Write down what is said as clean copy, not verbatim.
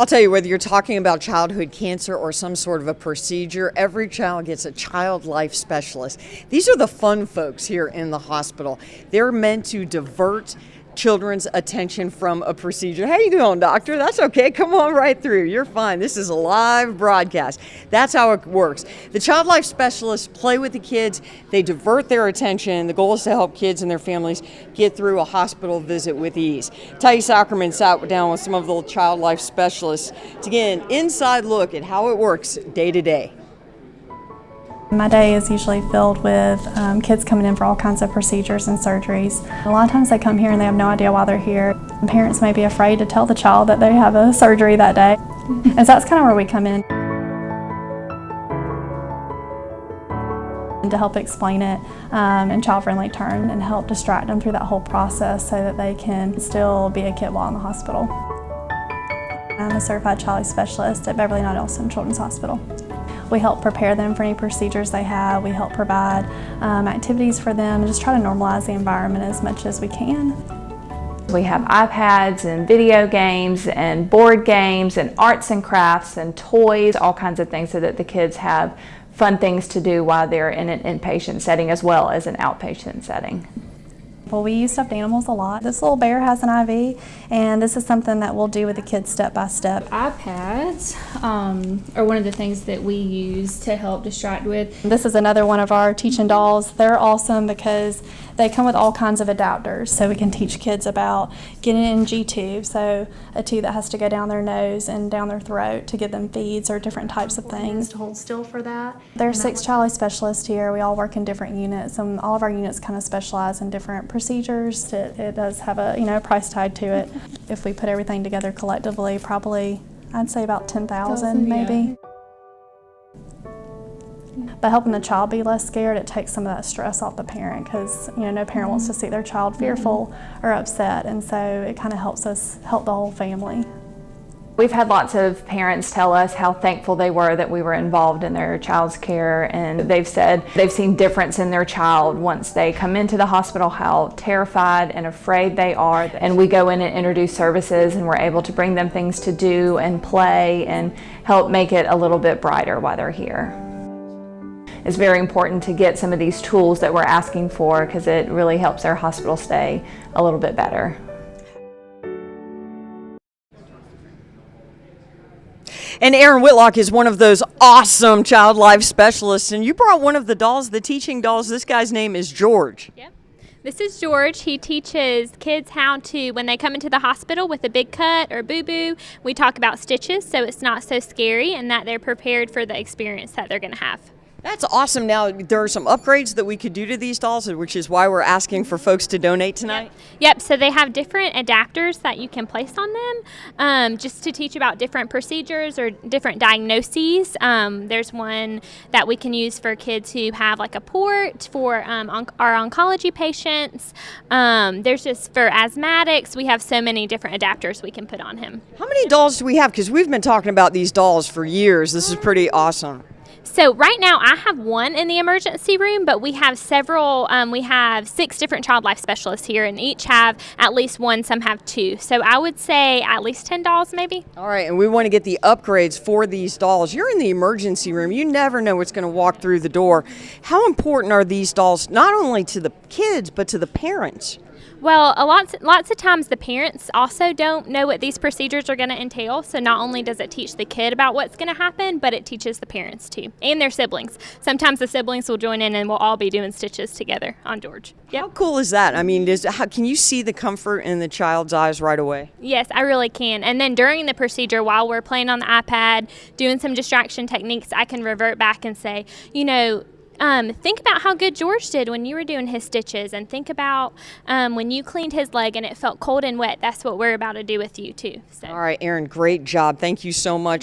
I'll tell you, whether you're talking about childhood cancer or some sort of a procedure, every child gets a child life specialist. These are the fun folks here in the hospital. They're meant to divert children's attention from a procedure. How you doing, doctor? That's okay. Come on right through. You're fine. This is a live broadcast. That's how it works. The child life specialists play with the kids. They divert their attention. The goal is to help kids and their families get through a hospital visit with ease. Ty Ackerman sat down with some of the child life specialists to get an inside look at how it works day to day. My day is usually filled with kids coming in for all kinds of procedures and surgeries. A lot of times they come here and they have no idea why they're here. Parents may be afraid to tell the child that they have a surgery that day. And so that's kind of where we come in. And to help explain it in child-friendly terms and help distract them through that whole process so that they can still be a kid while in the hospital. I'm a certified child life specialist at Beverly Knight Elson Children's Hospital. We help prepare them for any procedures they have. We help provide activities for them and just try to normalize the environment as much as we can. We have iPads and video games and board games and arts and crafts and toys, all kinds of things so that the kids have fun things to do while they're in an inpatient setting as well as an outpatient setting. Well, we use stuffed animals a lot. This little bear has an IV, and this is something that we'll do with the kids step by step. iPads are one of the things that we use to help distract with. This is another one of our teaching dolls. They're awesome because they come with all kinds of adapters, so we can teach kids about getting an NG tube, so a tube that has to go down their nose and down their throat to give them feeds or different types of things. To hold still for that. There are 6 child life specialists here. We all work in different units, and all of our units kind of specialize in different procedures. It does have a price tag to it. If we put everything together collectively, probably I'd say about 10,000 maybe. Yeah. By helping the child be less scared, it takes some of that stress off the parent because no parent wants to see their child fearful or upset, and so it kind of helps us help the whole family. We've had lots of parents tell us how thankful they were that we were involved in their child's care, and they've said they've seen difference in their child once they come into the hospital, how terrified and afraid they are. And we go in and introduce services, and we're able to bring them things to do and play and help make it a little bit brighter while they're here. It's very important to get some of these tools that we're asking for because it really helps our hospital stay a little bit better. And Erin Whitlock is one of those awesome child life specialists, and you brought one of the dolls, the teaching dolls. This guy's name is George. Yep. This is George. He teaches kids how to, when they come into the hospital with a big cut or boo-boo, we talk about stitches so it's not so scary and that they're prepared for the experience that they're going to have. That's awesome. Now, there are some upgrades that we could do to these dolls, which is why we're asking for folks to donate tonight. Yep, so they have different adapters that you can place on them just to teach about different procedures or different diagnoses. There's one that we can use for kids who have like a port for our oncology patients. There's just for asthmatics, we have so many different adapters we can put on him. How many dolls do we have? Because we've been talking about these dolls for years. This is pretty awesome. So right now I have one in the emergency room, but we have several, we have 6 different child life specialists here, and each have at least one, some have 2. So I would say at least 10 dolls maybe. All right, and we want to get the upgrades for these dolls. You're in the emergency room. You never know what's going to walk through the door. How important are these dolls not only to the kids, but to the parents? Well, lots of times the parents also don't know what these procedures are going to entail. So not only does it teach the kid about what's going to happen, but it teaches the parents too, and their siblings. Sometimes the siblings will join in and we'll all be doing stitches together on George. Yep. How cool is that? I mean, can you see the comfort in the child's eyes right away? Yes, I really can. And then during the procedure, while we're playing on the iPad, doing some distraction techniques, I can revert back and say, think about how good George did when you were doing his stitches, and think about when you cleaned his leg and it felt cold and wet. That's what we're about to do with you too. So. All right, Erin, great job. Thank you so much.